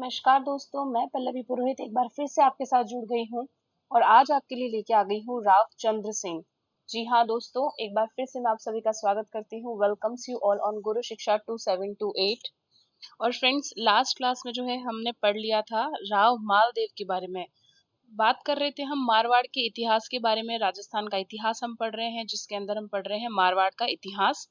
नमस्कार दोस्तों, मैं पल्लवी पुरोहित एक बार फिर से आपके साथ जुड़ गई हूँ और आज आपके लिए लेके आ गई हूँ रावचंद्र सिंह। जी हाँ दोस्तों, एक बार फिर से मैं आप सभी का स्वागत करती हूँ। वेलकम्स यू ऑल ऑन गुरु शिक्षा 2728। और फ्रेंड्स, लास्ट क्लास में जो है हमने पढ़ लिया था राव मालदेव के बारे में। बात कर रहे थे हम मारवाड़ के इतिहास के बारे में। राजस्थान का इतिहास हम पढ़ रहे हैं, जिसके अंदर हम पढ़ रहे हैं मारवाड़ का इतिहास।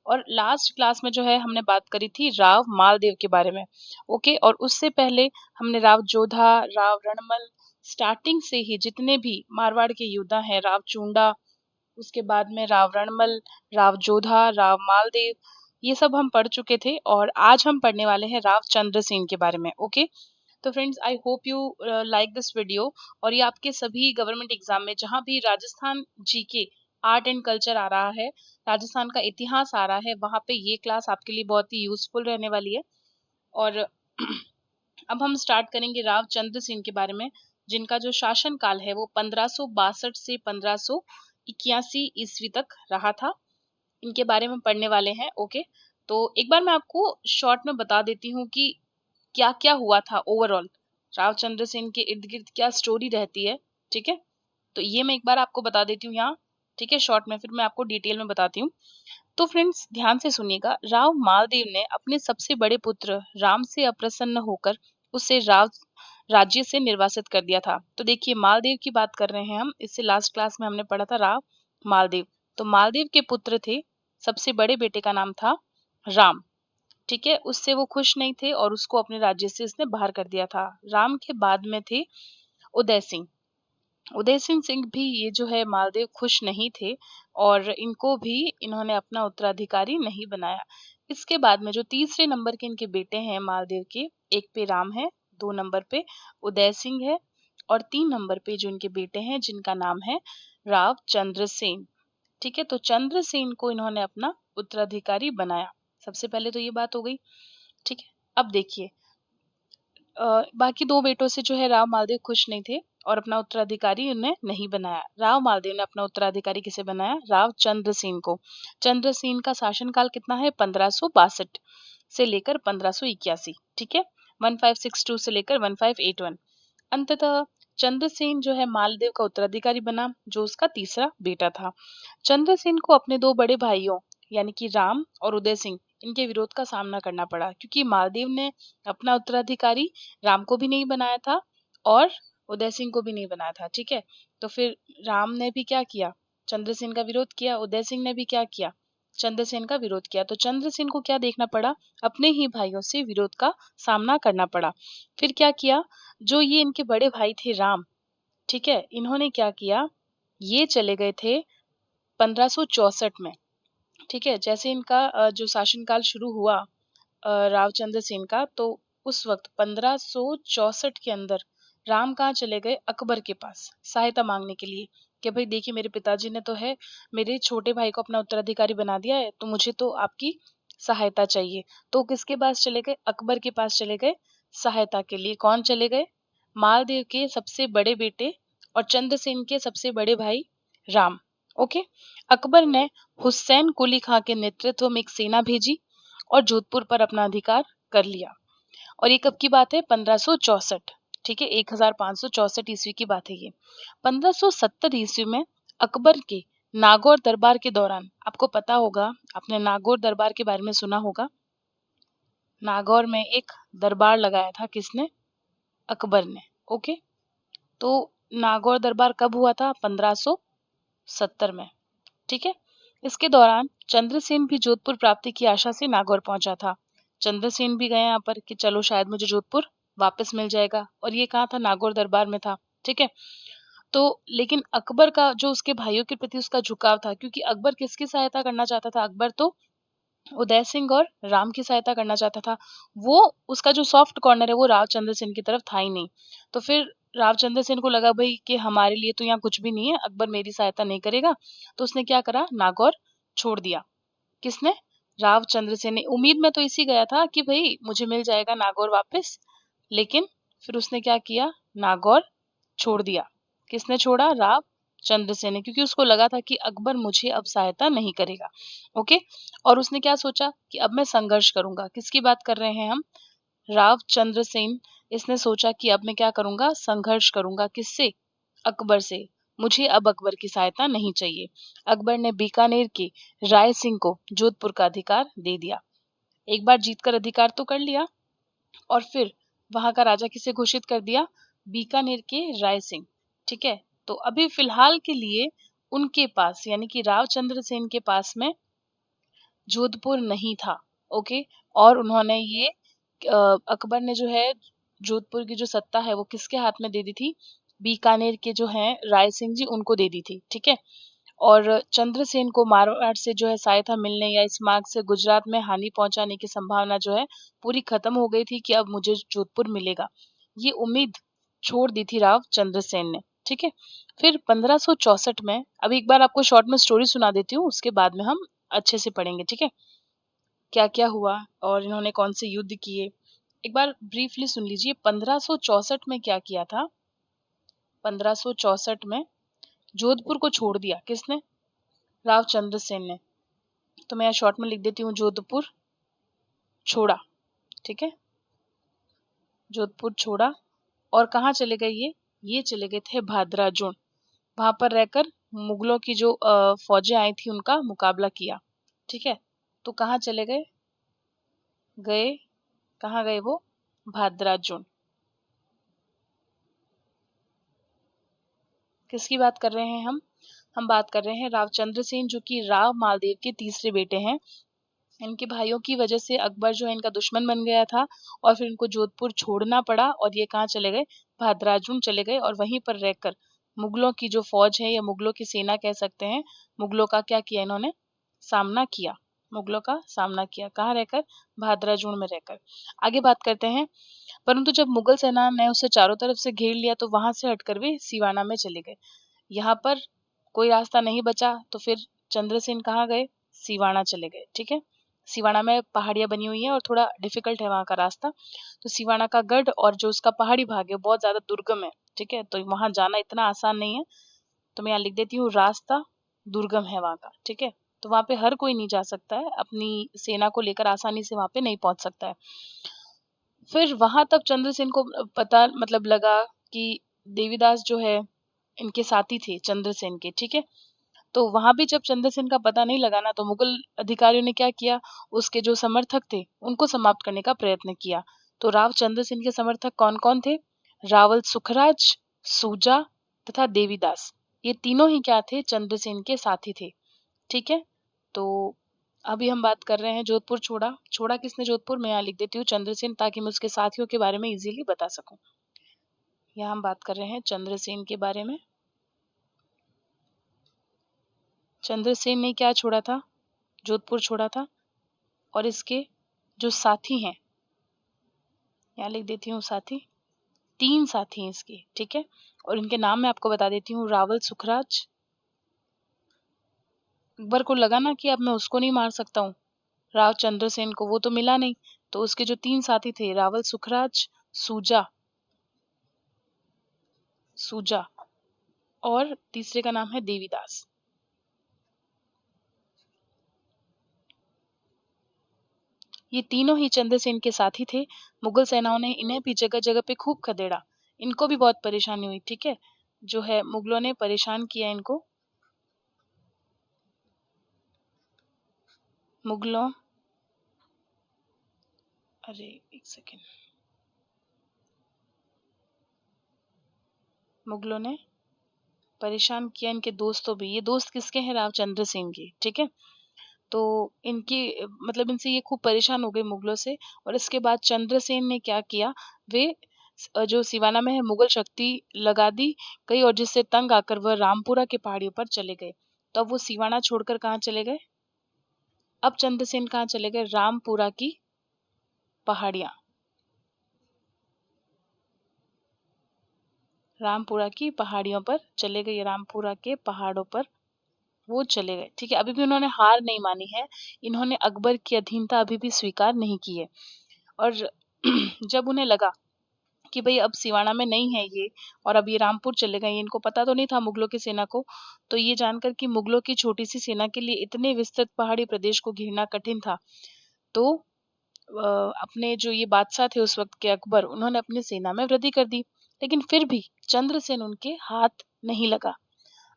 और लास्ट क्लास में जो है हमने बात करी थी राव मालदेव के बारे में। ओके, और उससे पहले हमने राव जोधा, राव रणमल, स्टार्टिंग से ही जितने भी मारवाड़ के योद्धा हैं, राव चूंडा, उसके बाद में राव रणमल, राव जोधा, राव मालदेव, ये सब हम पढ़ चुके थे। और आज हम पढ़ने वाले हैं राव चंद्र सेन के बारे में। ओके, तो friends, I hope you like this video. और ये आपके सभी गवर्नमेंट एग्जाम में जहां भी Rajasthan GK, art and culture आ रहा है, राजस्थान का इतिहास आ रहा है, वहां पे ये क्लास आपके लिए बहुत ही यूजफुल रहने वाली है। और अब हम स्टार्ट करेंगे रावचंद्र सिंह के बारे में, जिनका जो शासन काल है वो 1562 से 1581 ईस्वी तक रहा था। इनके बारे में पढ़ने वाले हैं। ओके, तो एक बार मैं आपको शॉर्ट में बता देती हूँ कि क्या क्या हुआ था ओवरऑल, रावचंद्र सेन के इर्द गिर्द क्या स्टोरी रहती है। ठीक है, तो ये मैं एक बार आपको बता देती हूँ यहाँ। ठीक है, शॉर्ट में, फिर मैं आपको डिटेल में बताती हूँ। तो फ्रेंड्स, ध्यान से सुनिएगा। राव मालदेव ने अपने सबसे बड़े पुत्र राम से अप्रसन्न होकर उसे राव राज्य से निर्वासित कर दिया था। तो देखिए, मालदेव की बात कर रहे हैं हम। इससे लास्ट क्लास में हमने पढ़ा था राव मालदेव। तो मालदेव के पुत्र थे, सबसे बड़े बेटे का नाम था राम। ठीक है, उससे वो खुश नहीं थे और उसको अपने राज्य से इसने बाहर कर दिया था। राम के बाद में थे उदय सिंह। उदय सिंह सिंह भी, ये जो है मालदेव खुश नहीं थे और इनको भी इन्होंने अपना उत्तराधिकारी नहीं बनाया। इसके बाद में जो तीसरे नंबर के इनके बेटे हैं मालदेव के, एक पे राम है, 2 नंबर पे उदय सिंह है, और 3 नंबर पे जो इनके बेटे हैं जिनका नाम है राव चंद्र सेन। ठीक है, तो चंद्रसेन को इन्होंने अपना उत्तराधिकारी बनाया। सबसे पहले तो ये बात हो गई। ठीक है, अब देखिए, बाकी 2 बेटों से जो है राव मालदेव खुश नहीं थे और अपना उत्तराधिकारी उन्हें नहीं बनाया। राव मालदेव ने अपना उत्तराधिकारी किसे बनाया? राव चंद्रसेन को। चंद्रसेन का शासनकाल कितना है? 1562 से लेकर 1581। ठीक है, 1562 से लेकर 1581। अंततः चंद्रसेन जो है मालदेव का उत्तराधिकारी बना, जो उसका तीसरा बेटा था। चंद्रसेन को अपने 2 बड़े भाइयों यानी कि राम और उदय सिंह, इनके विरोध का सामना करना पड़ा, क्योंकि मालदेव ने अपना उत्तराधिकारी राम को भी नहीं बनाया था और उदय सिंह को भी नहीं बनाया था। ठीक है, तो फिर राम ने भी क्या किया? चंद्रसेन का विरोध किया। उदय सिंह ने भी क्या किया? चंद्रसेन का विरोध किया। तो चंद्रसेन को क्या देखना पड़ा? अपने ही भाइयों से विरोध का सामना करना पड़ा। फिर क्या किया? जो ये इनके बड़े भाई थे राम, ठीक है, इन्होंने क्या किया? ये चले गए थे 1564 में। ठीक है, जैसे इनका जो शासनकाल शुरू हुआ रावचंद्र सेन का, तो उस वक्त 1564 के अंदर राम कहाँ चले गए? अकबर के पास सहायता मांगने के लिए, कि भाई देखिए, मेरे पिताजी ने तो है मेरे छोटे भाई को अपना उत्तराधिकारी बना दिया है, तो मुझे तो आपकी सहायता चाहिए। तो किसके पास चले गए? अकबर के पास चले गए सहायता के लिए। कौन चले गए? मालदेव के सबसे बड़े बेटे और चंद्रसेन के सबसे बड़े भाई राम। ओके, अकबर ने हुसैन कुली खां के नेतृत्व में एक सेना भेजी और जोधपुर पर अपना अधिकार कर लिया। और ये कब की बात है? 1564। ठीक है, 1564 ईस्वी की बात है ये। 1570 ईस्वी में अकबर के नागौर दरबार के दौरान, आपको पता होगा, आपने नागौर दरबार के बारे में सुना होगा। नागौर में एक दरबार लगाया था, किसने? अकबर ने। ओके, तो नागौर दरबार कब हुआ था? 1570 में। ठीक है, इसके दौरान चंद्रसेन भी जोधपुर प्राप्ति की आशा से नागौर पहुंचा था। चंद्रसेन भी गए यहाँ पर कि चलो शायद मुझे जोधपुर वापस मिल जाएगा, और ये कहाँ था? नागौर दरबार में था। ठीक है, तो लेकिन अकबर का जो उसके भाइयों के प्रति उसका झुकाव था, क्योंकि अकबर किसकी सहायता करना चाहता था? अकबर तो उदय सिंह और राम की सहायता करना चाहता था। वो उसका जो सॉफ्ट कॉर्नर है वो रावचंद्र सेन की तरफ था ही नहीं। तो फिर रावचंद्र सेन को लगा भाई कि हमारे लिए तो यहाँ कुछ भी नहीं है, अकबर मेरी सहायता नहीं करेगा, तो उसने क्या करा? नागौर छोड़ दिया। किसने? रावचंद्र सेन ने। उम्मीद में तो इसी गया था कि भाई मुझे मिल जाएगा नागौर वापस, लेकिन फिर उसने क्या किया? नागौर छोड़ दिया। किसने छोड़ा? रावचंद्र सेन ने, क्योंकि उसको लगा था कि अकबर मुझे अब सहायता नहीं करेगा। ओके, और उसने क्या सोचा कि अब मैं संघर्ष करूंगा। किसकी बात कर रहे हैं हम? राव चंद्रसेन इसने सोचा कि अब मैं क्या करूंगा, संघर्ष करूंगा। किससे? अकबर से। मुझे अब अकबर की सहायता नहीं चाहिए। अकबर ने बीकानेर के राय सिंह को जोधपुर का अधिकार दे दिया। एक बार जीतकर अधिकार तो कर लिया, और फिर वहां का राजा किसे घोषित कर दिया? बीकानेर के राय सिंह। ठीक है, तो अभी फिलहाल के लिए उनके पास यानी कि राव चंद्रसेन के पास में जोधपुर नहीं था। ओके, और उन्होंने ये अकबर ने जो है जोधपुर की जो सत्ता है वो किसके हाथ में दे दी थी? बीकानेर के जो हैं राय सिंह जी, उनको दे दी थी। ठीक है, और चंद्रसेन को मारवाड़ से जो है सहायता मिलने या इस मार्ग से गुजरात में हानि पहुंचाने की संभावना जो है पूरी खत्म हो गई थी कि अब मुझे जोधपुर मिलेगा। ये उम्मीद छोड़ दी थी राव चंद्रसेन ने। ठीक है, फिर 1564 में, अब एक बार आपको शॉर्ट में स्टोरी सुना देती हूँ, उसके बाद में हम अच्छे से पढ़ेंगे। ठीक है, क्या क्या हुआ और इन्होंने कौन से युद्ध किए, एक बार ब्रीफली सुन लीजिए। 1564 में क्या किया था? 1564 में जोधपुर को छोड़ दिया। किसने? राव चंद्रसेन ने। तो मैं यहाँ शॉर्ट में लिख देती हूँ, जोधपुर छोड़ा। ठीक है, जोधपुर छोड़ा, और कहाँ चले गए ये चले गए थे भादराजून। वहां पर रहकर मुगलों की जो फौजें आई थी उनका मुकाबला किया। ठीक है, तो कहाँ चले गए? कहाँ गए वो? भादराजून। किसकी बात कर रहे हैं हम बात कर रहे हैं राव चंद्रसेन, जो कि राव मालदेव के तीसरे बेटे हैं। इनके भाइयों की वजह से अकबर जो है इनका दुश्मन बन गया था, और फिर इनको जोधपुर छोड़ना पड़ा, और ये कहाँ चले गए? भादराजून चले गए, और वहीं पर रहकर मुगलों की जो फौज है या मुगलों की सेना कह सकते हैं, मुगलों का क्या किया इन्होंने? सामना किया। मुगलों का सामना किया, कहाँ रहकर? भादराजून में रहकर। आगे बात करते हैं। परंतु जब मुगल सेना ने उसे चारों तरफ से घेर लिया तो वहां से हटकर वे सिवाना में चले गए। यहाँ पर कोई रास्ता नहीं बचा, तो फिर चंद्रसेन कहाँ गए? सिवाना चले गए। ठीक है, सिवाना में पहाड़ियां बनी हुई हैं और थोड़ा डिफिकल्ट है वहां का रास्ता। तो सिवाना का गढ़ और जो उसका पहाड़ी भाग है बहुत ज्यादा दुर्गम है। ठीक है, तो वहां जाना इतना आसान नहीं है। तो मैं यहाँ लिख देती हूँ, रास्ता दुर्गम है वहां का। ठीक है, तो वहां पे हर कोई नहीं जा सकता है, अपनी सेना को लेकर आसानी से वहां पे नहीं पहुंच सकता है। फिर वहां तब चंद्रसेन को पता मतलब लगा कि देवीदास जो है इनके साथी थे चंद्रसेन के। ठीक है, तो वहां भी जब चंद्रसेन का पता नहीं लगा ना, तो मुगल अधिकारियों ने क्या किया? उसके जो समर्थक थे उनको समाप्त करने का प्रयत्न किया। तो राव चंद्रसेन के समर्थक कौन कौन थे? रावल सुखराज, सूजा तथा देवीदास। ये तीनों ही क्या थे? चंद्रसेन के साथी थे। ठीक है, तो अभी हम बात कर रहे हैं जोधपुर छोड़ा। छोड़ा किसने जोधपुर? मैं यहाँ लिख देती हूँ चंद्रसेन, ताकि मैं उसके साथियों के बारे में इजीली बता सकूं। यहाँ हम बात कर रहे हैं चंद्रसेन के बारे में। चंद्रसेन ने क्या छोड़ा था? जोधपुर छोड़ा था, और इसके जो साथी हैं, यहाँ लिख देती हूँ साथी, 3 साथी हैं इसके। ठीक है, और इनके नाम मैं आपको बता देती हूँ। रावल सुखराज, अकबर को लगा ना कि अब मैं उसको नहीं मार सकता हूँ, राव चंद्रसेन को, वो तो मिला नहीं, तो उसके जो 3 साथी थे, रावल सुखराज, सूजा सूजा और तीसरे का नाम है देवीदास। ये तीनों ही चंद्रसेन के साथी थे। मुगल सेनाओं ने इन्हें भी जगह जगह पे खूब खदेड़ा। इनको भी बहुत परेशानी हुई। ठीक है, जो है मुगलों ने परेशान किया इनको। मुगलों अरे एक सेकेंड, मुगलों ने परेशान किया इनके दोस्तों भी। ये दोस्त किसके हैं? राव चंद्रसेन के। ठीक है, तो इनकी मतलब इनसे ये खूब परेशान हो गए मुगलों से। और इसके बाद चंद्रसेन ने क्या किया? वे जो सिवाना में है मुगल शक्ति लगा दी गई, और जिससे तंग आकर वह रामपुरा के पहाड़ियों पर चले गए। तो अब वो सिवाना छोड़कर कहाँ चले गए? अब चंद्रसेन कहाँ चले गए? रामपुरा की पहाड़ियां। रामपुरा की पहाड़ियों पर चले गए, रामपुरा के पहाड़ों पर वो चले गए। ठीक है, अभी भी उन्होंने हार नहीं मानी है। इन्होंने अकबर की अधीनता अभी भी स्वीकार नहीं की है। और जब उन्हें लगा कि भाई अब सिवाना में नहीं है ये, और अब ये रामपुर चले गए, इनको पता तो नहीं था मुगलों की सेना को, तो ये जानकर कि मुगलों की छोटी सी सेना के लिए इतने विस्तृत पहाड़ी प्रदेश को घेरना कठिन था, तो अपने जो ये बादशाह थे उस वक्त के अकबर, उन्होंने अपनी सेना में वृद्धि कर दी, लेकिन फिर भी चंद्रसेन उनके हाथ नहीं लगा।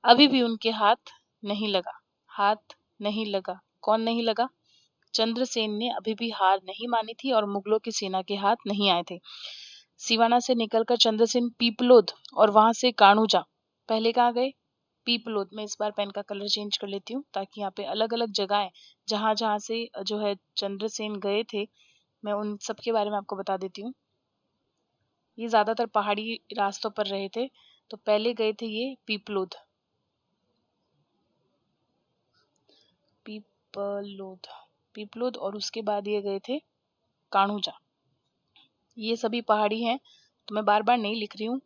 अभी भी उनके हाथ नहीं लगा। हाथ नहीं लगा। कौन नहीं लगा? चंद्रसेन ने अभी भी हार नहीं मानी थी और मुगलों की सेना के हाथ नहीं आए थे। सिवाना से निकलकर चंद्रसेन पीपलोद और वहां से काणूजा। पहले कहाँ गए? पीपलोद। मैं इस बार पेन का कलर चेंज कर लेती हूँ ताकि यहाँ पे अलग अलग जगह जहां जहां से जो है चंद्रसेन गए थे, मैं उन सब के बारे में आपको बता देती हूँ। ये ज्यादातर पहाड़ी रास्तों पर रहे थे। तो पहले गए थे ये पीपलोद। पीपलोद। पीपलोद और उसके बाद ये गए थे काणूजा। ये सभी पहाड़ी हैं, तो मैं बार बार नहीं लिख रही हूँ।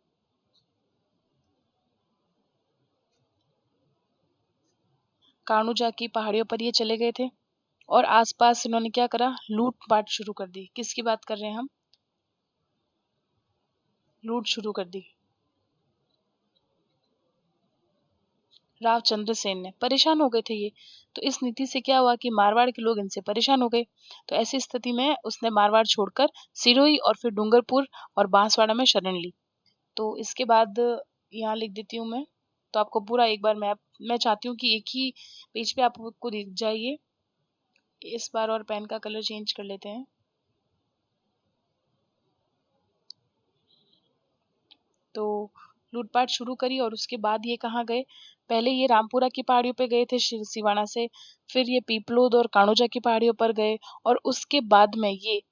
काणूजा की पहाड़ियों पर ये चले गए थे और आसपास इन्होंने क्या करा? लूटपाट शुरू कर दी। किसकी बात कर रहे हैं हम? लूट शुरू कर दी। राव चंद्रसेन ने। परेशान हो गए थे ये। तो इस नीति से क्या हुआ कि मारवाड़ के लोग इनसे परेशान हो गए। तो ऐसी स्थिति में उसने मारवाड़ छोड़कर सिरोही और फिर डूंगरपुर और बांसवाड़ा में शरण ली। तो इसके बाद यहाँ लिख देती हूँ मैं। तो आपको पूरा एक बार मैं चाहती हूँ कि एक ही पेज पे आपको दिख जाइए। इस बार और पेन का कलर चेंज कर लेते हैं। तो लूटपाट शुरू करी और उसके बाद ये कहाँ गए? पहले ये रामपुरा की पहाड़ियों पे गए थे सिवाना से, फिर ये पीपलोद और काणोजा की पहाड़ियों पर गए और उसके बाद में ये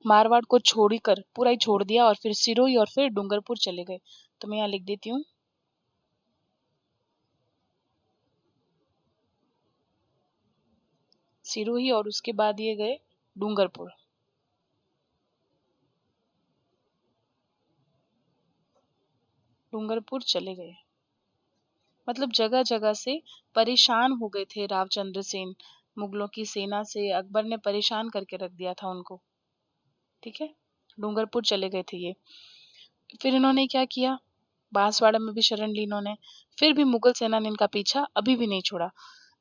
मारवाड़ को छोड़कर पूरा ही छोड़ दिया और फिर सिरोही और फिर डूंगरपुर चले गए। तो मैं यहाँ लिख देती हूँ सिरोही और उसके बाद ये गए डूंगरपुर। डूंगरपुर चले गए। मतलब जगह जगह से परेशान हो गए थे रावचंद्र सेन। मुगलों की सेना से अकबर ने परेशान करके रख दिया था उनको। ठीक है, डूंगरपुर चले गए थे ये। फिर इन्होंने क्या किया? बांसवाड़ा में भी शरण ली इन्होंने। फिर भी मुगल सेना ने इनका पीछा अभी भी नहीं छोड़ा।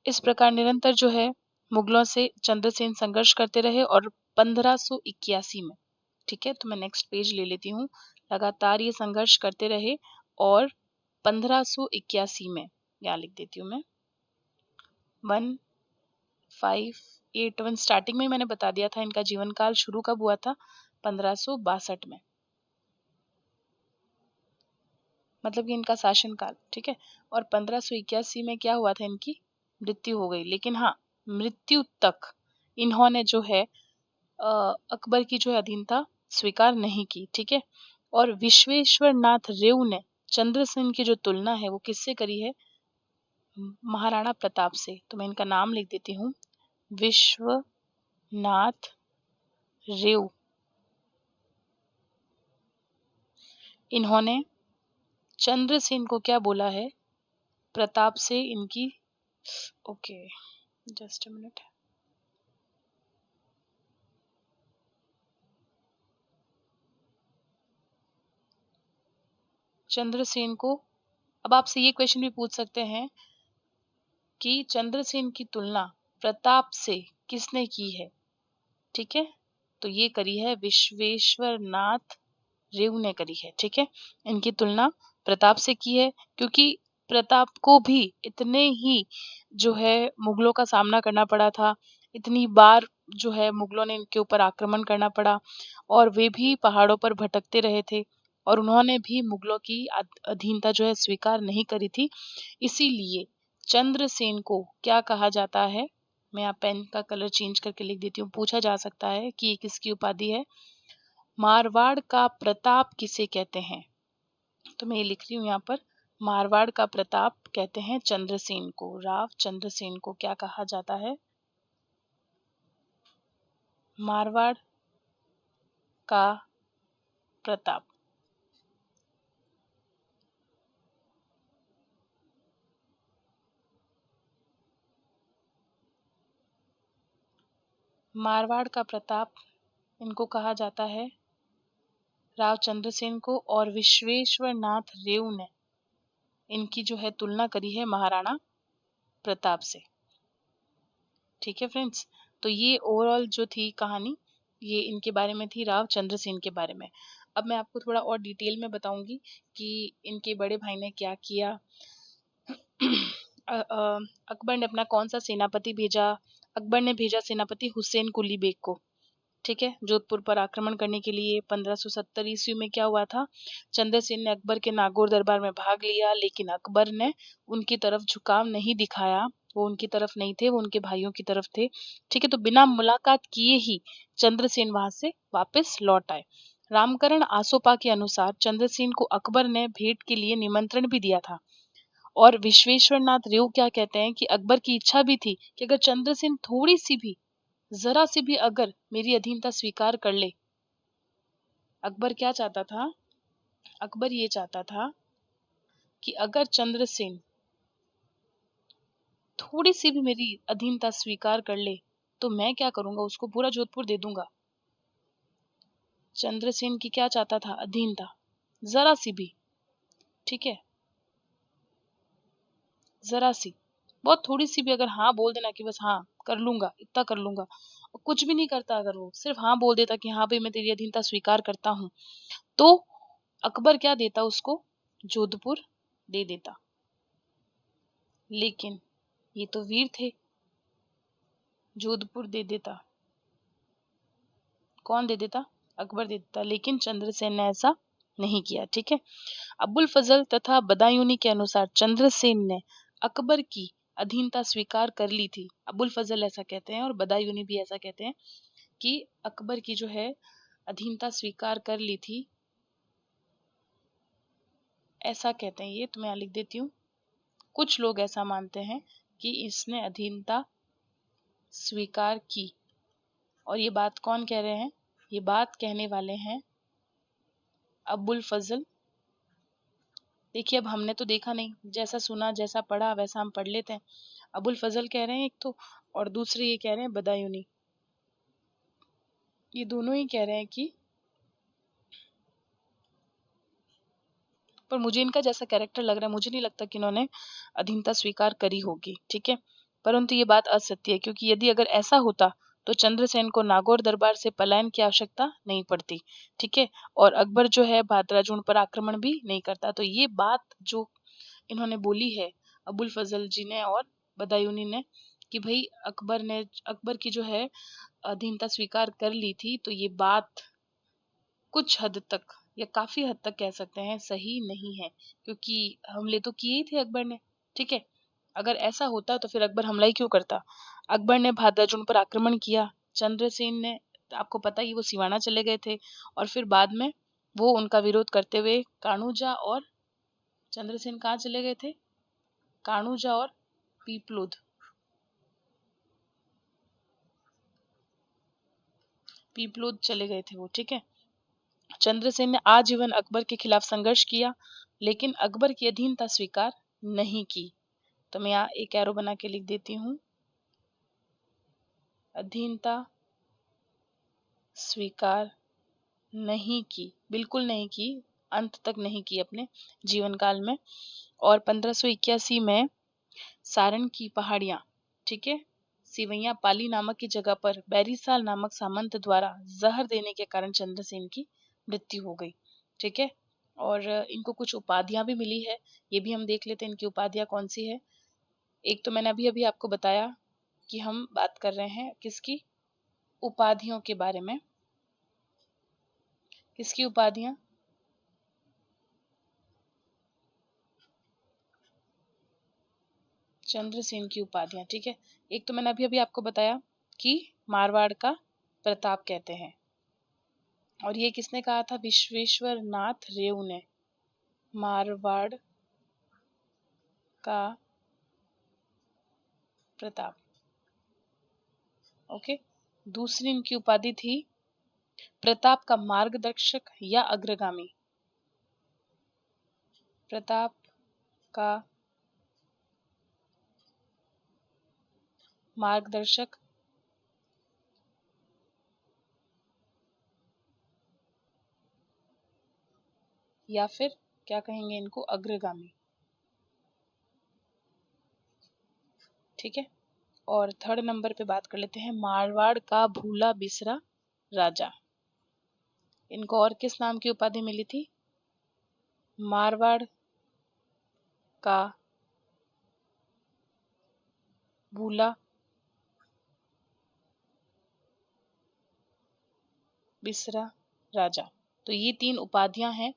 इस प्रकार निरंतर जो है मुगलों से चंद्रसेन संघर्ष करते रहे और 1581 में, ठीक है, तो मैं नेक्स्ट पेज ले लेती हूँ। लगातार ये संघर्ष करते रहे और 1581 में यहाँ लिख देती हूँ मैं 1581। स्टार्टिंग में ही मैंने बता दिया था इनका जीवन काल शुरू कब हुआ था? 1562 में, मतलब कि इनका शासन काल। ठीक है, और 1581 में क्या हुआ था? इनकी मृत्यु हो गई। लेकिन हाँ, मृत्यु तक इन्होंने जो है अकबर की जो है अधीनता स्वीकार नहीं की। ठीक है, और विश्वेश्वर नाथ रेव ने चंद्रसेन की जो तुलना है वो किससे करी है? महाराणा प्रताप से। तो मैं इनका नाम लिख देती हूँ, विश्वनाथ रेव। इन्होंने चंद्रसेन को क्या बोला है? प्रताप से इनकी, okay just a minute, Chandrasen को। अब आपसे ये क्वेश्चन भी पूछ सकते हैं कि चंद्रसेन की तुलना प्रताप से किसने की है? ठीक है, तो ये करी है विश्वेश्वर नाथ रेव ने करी है। ठीक है, इनकी तुलना प्रताप से की है क्योंकि प्रताप को भी इतने ही जो है मुगलों का सामना करना पड़ा था। इतनी बार जो है मुगलों ने इनके ऊपर आक्रमण करना पड़ा और वे भी पहाड़ों पर भटकते रहे थे और उन्होंने भी मुगलों की अधीनता जो है स्वीकार नहीं करी थी। इसीलिए चंद्रसेन को क्या कहा जाता है? मैं यहाँ पेन का कलर चेंज करके लिख देती हूँ। पूछा जा सकता है कि ये किसकी उपाधि है? मारवाड़ का प्रताप किसे कहते हैं? तो मैं ये लिख रही हूँ यहाँ पर, मारवाड़ का प्रताप कहते हैं चंद्रसेन को। राव चंद्रसेन को क्या कहा जाता है? मारवाड़ का प्रताप। मारवाड़ का प्रताप इनको कहा जाता है, राव चंद्रसेन को, और विश्वेश्वर नाथ रेव ने इनकी जो है तुलना करी है महाराणा प्रताप से। ठीक है फ्रेंड्स, तो ये ओवरऑल जो थी कहानी ये इनके बारे में थी, राव चंद्रसेन के बारे में। अब मैं आपको थोड़ा और डिटेल में बताऊंगी कि इनके बड़े भाई ने क्या किया। अकबर ने अपना कौन सा सेनापति भेजा? अकबर ने भेजा सेनापति हुसैन कुली बेग को, ठीक है, जोधपुर पर आक्रमण करने के लिए। 1570 ईस्वी में क्या हुआ था? चंद्रसेन ने अकबर के नागौर दरबार में भाग लिया, लेकिन अकबर ने उनकी तरफ झुकाव नहीं दिखाया। वो उनकी तरफ नहीं थे, वो उनके भाइयों की तरफ थे, ठीक है। तो बिना मुलाकात किए ही चंद्रसेन वहां से वापस लौट आए। रामकरण आसोपा के अनुसार चंद्रसेन को अकबर ने भेंट के लिए निमंत्रण भी दिया था। और विश्वेश्वर नाथ रेव क्या कहते हैं कि अकबर की इच्छा भी थी कि अगर चंद्रसेन थोड़ी सी भी, जरा सी भी अगर मेरी अधीनता स्वीकार कर ले। अकबर क्या चाहता था? अकबर ये चाहता था कि अगर चंद्रसेन थोड़ी सी भी मेरी अधीनता स्वीकार कर ले तो मैं क्या करूंगा, उसको पूरा जोधपुर दे दूंगा। चंद्रसेन की क्या चाहता था? अधीनता, जरा सी भी, ठीक है, जरा सी, बहुत थोड़ी सी भी अगर हाँ बोल देना कि बस हाँ कर लूंगा, इतना कर लूंगा, और कुछ भी नहीं करता, अगर वो सिर्फ हाँ बोल देता कि हाँ भाई मैं तेरी अधीनता स्वीकार करता हूँ, तो अकबर क्या देता उसको? जोधपुर दे देता। लेकिन ये तो वीर थे, जोधपुर दे देता। कौन दे देता? अकबर दे देता। लेकिन चंद्रसेन ने ऐसा नहीं किया, ठीक है। अबुल फजल तथा बदायूनी के अनुसार चंद्रसेन ने अकबर की अधीनता स्वीकार कर ली थी। अबुल फजल ऐसा कहते हैं और बदायूनी भी ऐसा कहते हैं कि अकबर की जो है अधीनता स्वीकार कर ली थी, ऐसा कहते हैं। ये तो मैं यहाँ लिख देती हूँ। कुछ लोग ऐसा मानते हैं कि इसने अधीनता स्वीकार की। और ये बात कौन कह रहे हैं? ये बात कहने वाले हैं अबुल फजल। देखिए, अब हमने तो देखा नहीं, जैसा सुना जैसा पढ़ा वैसा हम पढ़ लेते हैं। अबुल फजल कह रहे हैं एक तो, और दूसरे ये कह रहे हैं बदायूनी। ये दोनों ही कह रहे हैं कि, पर मुझे इनका जैसा कैरेक्टर लग रहा है, मुझे नहीं लगता कि इन्होंने अधीनता स्वीकार करी होगी, ठीक है। परंतु ये बात असत्य है, क्योंकि यदि अगर ऐसा होता तो चंद्रसेन को नागौर दरबार से पलायन की आवश्यकता नहीं पड़ती, ठीक है। और अकबर जो है भाद्राज उन पर आक्रमण भी नहीं करता। तो ये बात जो इन्होंने बोली है अबुल फजल जी ने और बदायूनी ने, कि भाई अकबर की जो है अधीनता स्वीकार कर ली थी, तो ये बात कुछ हद तक या काफी हद तक कह सकते हैं सही नहीं है, क्योंकि हमले तो किए ही थे अकबर ने, ठीक है। अगर ऐसा होता तो फिर अकबर हमला ही क्यों करता? अकबर ने भाद्राजुन पर आक्रमण किया, चंद्रसेन ने, आपको पता ही, वो सिवाना चले गए थे, और फिर बाद में वो उनका विरोध करते हुए कान्होजा और चंद्रसेन कहाँ चले गए थे? कान्होजा और पीपलोद, पीपलोद चले गए थे वो, ठीक है। चंद्रसेन ने आजीवन अकबर के खिलाफ संघर्ष किया, लेकिन अकबर की अधीनता स्वीकार नहीं की। तो मैं यहाँ एक एरो बना के लिख देती हूँ, अधीनता स्वीकार नहीं की, बिल्कुल नहीं की, अंत तक नहीं की अपने जीवन काल में। और 1581 में सारण की पहाड़ियां, ठीक है, सिवैया पाली नामक की जगह पर बैरीसाल नामक सामंत द्वारा जहर देने के कारण चंद्रसेन की मृत्यु हो गई, ठीक है। और इनको कुछ उपाधियां भी मिली है, ये भी हम देख लेते हैं इनकी उपाधियां कौन सी है। एक तो मैंने अभी अभी आपको बताया कि हम बात कर रहे हैं किसकी? उपाधियों के बारे में। किसकी उपाधियां? चंद्रसेन की उपाधियां, ठीक है। एक तो मैंने अभी अभी आपको बताया कि मारवाड़ का प्रताप कहते हैं, और ये किसने कहा था? विश्वेश्वर नाथ रेव ने, मारवाड़ का प्रताप, ओके। दूसरी इनकी उपाधि थी प्रताप का मार्गदर्शक या अग्रगामी, प्रताप का मार्गदर्शक या फिर क्या कहेंगे इनको? अग्रगामी, ठीक है। और थर्ड नंबर पे बात कर लेते हैं मारवाड़ का भूला बिसरा राजा। इनको और किस नाम की उपाधि मिली थी? मारवाड़ का भूला बिसरा राजा। तो ये 3 उपाधियां हैं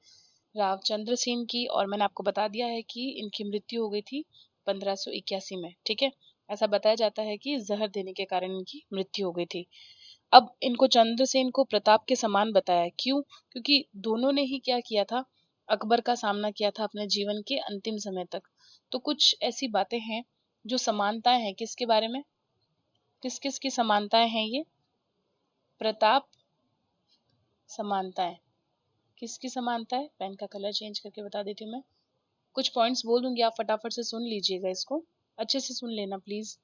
रावचंद्र सेन की, और मैंने आपको बता दिया है कि इनकी मृत्यु हो गई थी 1581 में। ठीक है, ऐसा बताया जाता है कि जहर देने के कारण इनकी मृत्यु हो गई थी। अब इनको चंद्रसेन को प्रताप के समान बताया। क्यों? क्योंकि दोनों ने ही क्या किया था, अकबर का सामना किया था अपने जीवन के अंतिम समय तक। तो कुछ ऐसी बातें हैं जो समानताएं हैं किसके बारे में, किस किस की समानताएं हैं ये? प्रताप, समानताएं, किसकी समानता है? पेन का कलर चेंज करके बता देती हूँ मैं। कुछ पॉइंट्स बोल दूंगी, आप फटाफट से सुन लीजिएगा, इसको अच्छे से सुन लेना प्लीज।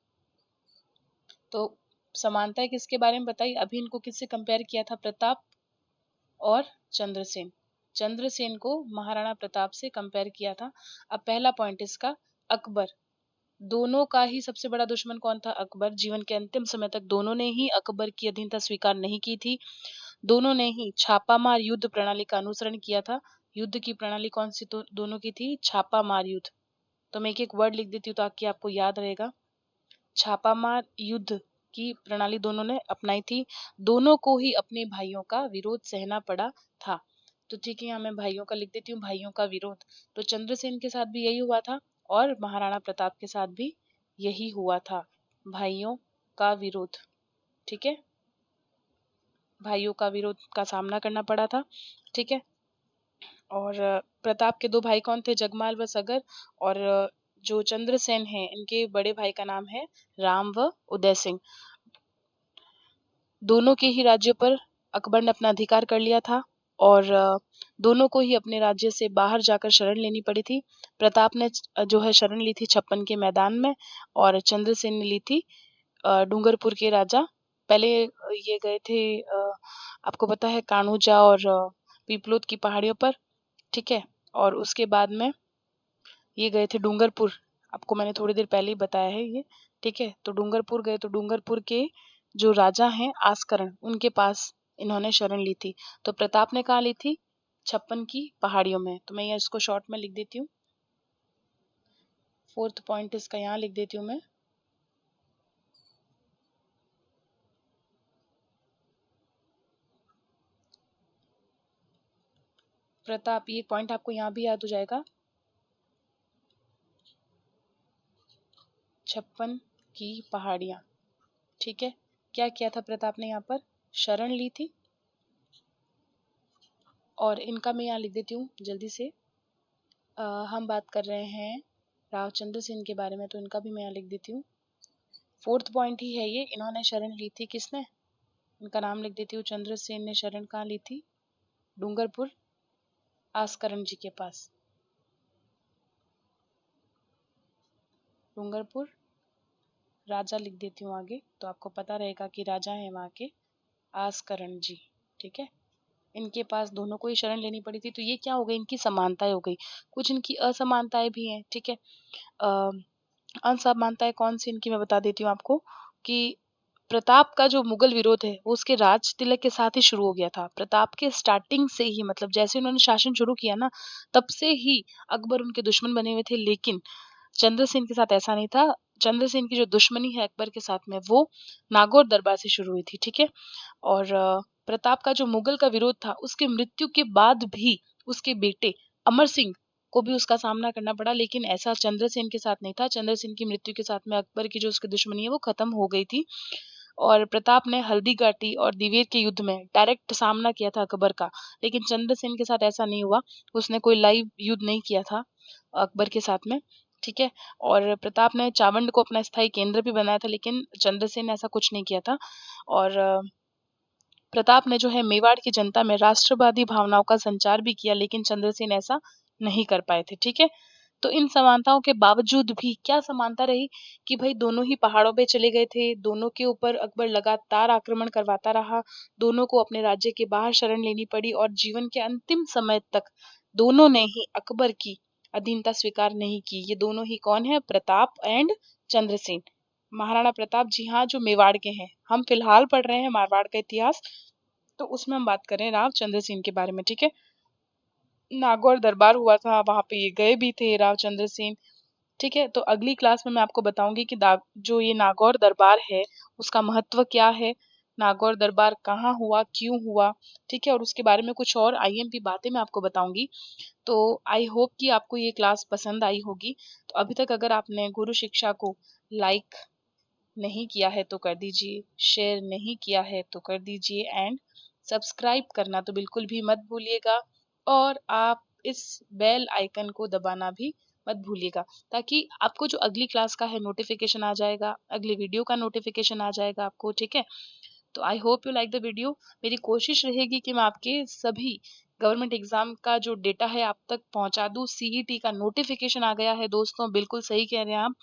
तो समानता है किसके बारे में बताई? अभी इनको किससे कंपेयर किया था? प्रताप और चंद्रसेन। चंद्रसेन को महाराणा प्रताप से कंपेयर किया था। अब पहला पॉइंट इसका, अकबर। दोनों का ही सबसे बड़ा दुश्मन कौन था? अकबर। जीवन के अंतिम समय तक दोनों ने ही अकबर की अधीनता स्वीकार नहीं की थी। दोनों ने ही छापामार युद्ध प्रणाली का अनुसरण किया था। युद्ध की प्रणाली कौन सी तो दोनों की थी? छापामार युद्ध। तो मैं एक एक वर्ड लिख देती हूँ ताकि आपको याद रहेगा। छापामार युद्ध की प्रणाली दोनों ने अपनाई थी। दोनों को ही अपने भाइयों का विरोध सहना पड़ा था। तो ठीक है, यहाँ मैं भाइयों का लिख देती हूँ, भाइयों का विरोध। तो चंद्रसेन के साथ भी यही हुआ था और महाराणा प्रताप के साथ भी यही हुआ था, भाइयों का विरोध। ठीक है, भाइयों का विरोध का सामना करना पड़ा था। ठीक है, और प्रताप के 2 भाई कौन थे? जगमाल व सगर। और जो चंद्रसेन है, इनके बड़े भाई का नाम है राम व उदय सिंह। दोनों के ही राज्यों पर अकबर ने अपना अधिकार कर लिया था और दोनों को ही अपने राज्य से बाहर जाकर शरण लेनी पड़ी थी। प्रताप ने जो है शरण ली थी छप्पन के मैदान में, और चंद्रसेन ने ली थी डूंगरपुर के राजा। पहले ये गए थे आपको पता है कान्होजा और पीपलोद की पहाड़ियों पर। ठीक है, और उसके बाद में ये गए थे डूंगरपुर। आपको मैंने थोड़ी देर पहले ही बताया है ये। ठीक है, तो डूंगरपुर गए, तो डूंगरपुर के जो राजा हैं आस्करण, उनके पास इन्होंने शरण ली थी। तो प्रताप ने कहाँ ली थी? छप्पन की पहाड़ियों में। तो मैं ये इसको शॉर्ट में लिख देती हूँ। 4th पॉइंट इसका यहाँ लिख देती हूँ मैं। प्रताप, ये पॉइंट आपको यहाँ भी याद हो जाएगा। छप्पन की पहाड़ियां। ठीक है, क्या किया था प्रताप ने? यहाँ पर शरण ली थी। और इनका मैं यहाँ लिख देती हूँ जल्दी से। हम बात कर रहे हैं रावचंद्र सिंह के बारे में, तो इनका भी मैं यहाँ लिख देती हूँ। 4th पॉइंट ही है ये। इन्होंने शरण ली थी, किसने? इनका नाम लिख देती हूँ। चंद्रसेन ने शरण कहाँ ली थी? डूंगरपुर आस्करण जी के पास। डूंगरपुर राजा लिख देती हूँ आगे, तो आपको पता रहेगा कि राजा है वहाँ के आस्करण जी। ठीक है, इनके पास दोनों को ही शरण लेनी पड़ी थी। तो ये क्या हो गई? इनकी समानताएं हो गई। कुछ इनकी असमानताएं भी हैं। ठीक है, असमानताएं कौन सी इनकी मैं बता देती हूँ आपको, कि प्रताप का जो मुगल विरोध है वो उसके राज तिलक के साथ ही शुरू हो गया था। प्रताप के स्टार्टिंग से ही, मतलब जैसे उन्होंने शासन शुरू किया ना, तब से ही अकबर उनके दुश्मन बने हुए थे। लेकिन चंद्रसेन के साथ ऐसा नहीं था। चंद्रसेन की जो दुश्मनी है अकबर के साथ में, वो नागौर दरबार से शुरू हुई थी। ठीक है, और प्रताप का जो मुगल का विरोध था, उसके मृत्यु के बाद भी उसके बेटे अमर सिंह को भी उसका सामना करना पड़ा। लेकिन ऐसा चंद्रसेन के साथ नहीं था। चंद्रसेन की मृत्यु के साथ में अकबर की जो उसकी दुश्मनी है वो खत्म हो गई थी। और प्रताप ने हल्दी घाटी और दिवेर के युद्ध में डायरेक्ट सामना किया था अकबर का। लेकिन चंद्रसेन के साथ ऐसा नहीं हुआ। उसने कोई लाइव युद्ध नहीं किया था अकबर के साथ में। ठीक है, और प्रताप ने चावंड को अपना स्थायी केंद्र भी बनाया था, लेकिन चंद्रसेन ने ऐसा कुछ नहीं किया था। और प्रताप ने जो है मेवाड़ की जनता में राष्ट्रवादी भावनाओं का संचार भी किया, लेकिन चंद्रसेन ऐसा नहीं कर पाए थे। ठीक है, तो इन समानताओं के बावजूद भी क्या समानता रही, कि भाई दोनों ही पहाड़ों पे चले गए थे, दोनों के ऊपर अकबर लगातार आक्रमण करवाता रहा, दोनों को अपने राज्य के बाहर शरण लेनी पड़ी, और जीवन के अंतिम समय तक दोनों ने ही अकबर की अधीनता स्वीकार नहीं की। ये दोनों ही कौन है? प्रताप एंड चंद्रसेन। महाराणा प्रताप, जी हाँ, जो मेवाड़ के हैं। हम फिलहाल पढ़ रहे हैं मारवाड़ का इतिहास। तो उसमें हम बात करें रावचंद्र सिंह के बारे में, ठीक है। नागौर दरबार हुआ था, वहां पे ये गए भी थे रावचंद्र सिंह, ठीक है। तो अगली क्लास में मैं आपको बताऊंगी कि जो ये नागौर दरबार है उसका महत्व क्या है, नागौर दरबार कहाँ हुआ, क्यों हुआ, ठीक है। और उसके बारे में कुछ और आईएमपी बातें मैं आपको बताऊंगी। तो आई होप कि आपको ये क्लास पसंद आई होगी। तो अभी तक अगर आपने गुरु शिक्षा को लाइक नहीं किया है तो कर दीजिए, शेयर नहीं किया है तो कर दीजिए, एंड सब्सक्राइब करना तो बिल्कुल भी मत भूलिएगा। और आप इस बेल आइकन को दबाना भी मत भूलिएगा, ताकि आपको जो अगली क्लास का है नोटिफिकेशन आ जाएगा, अगले वीडियो का नोटिफिकेशन आ जाएगा आपको, ठीक है। तो आई hope you like the video. मेरी कोशिश रहेगी कि मैं आपके सभी गवर्नमेंट एग्जाम का जो डेटा है आप तक पहुंचा दूं। सीईटी का नोटिफिकेशन आ गया है दोस्तों, बिल्कुल सही कह रहे हैं आप।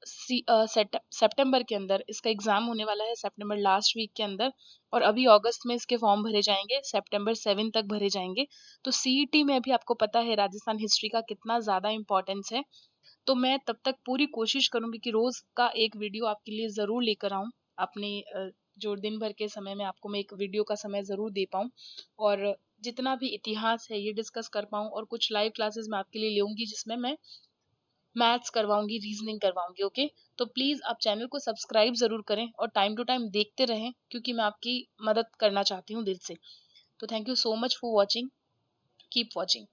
सितंबर के अंदर इसका एग्जाम होने वाला है, सितंबर लास्ट वीक के अंदर। और अभी अगस्त में इसके फॉर्म भरे जाएंगे, सितंबर 7 तक भरे जाएंगे। तो सीईटी में भी आपको पता है राजस्थान हिस्ट्री का कितना ज्यादा इंपॉर्टेंस है। तो मैं तब तक पूरी कोशिश करूंगी कि रोज का एक वीडियो आपके लिए जरूर लेकर आऊं। अपने जो दिन भर के समय में आपको मैं एक वीडियो का समय जरूर दे पाऊं, और जितना भी इतिहास है ये डिस्कस कर पाऊं। और कुछ लाइव क्लासेस मैं आपके लिए लूंगी जिसमें मैं मैथ्स करवाऊंगी, रीजनिंग करवाऊंगी, ओके। तो प्लीज आप चैनल को सब्सक्राइब जरूर करें और टाइम टू टाइम देखते रहें, क्योंकि मैं आपकी मदद करना चाहती हूँ दिल से। तो thank you so much for watching, keep watching.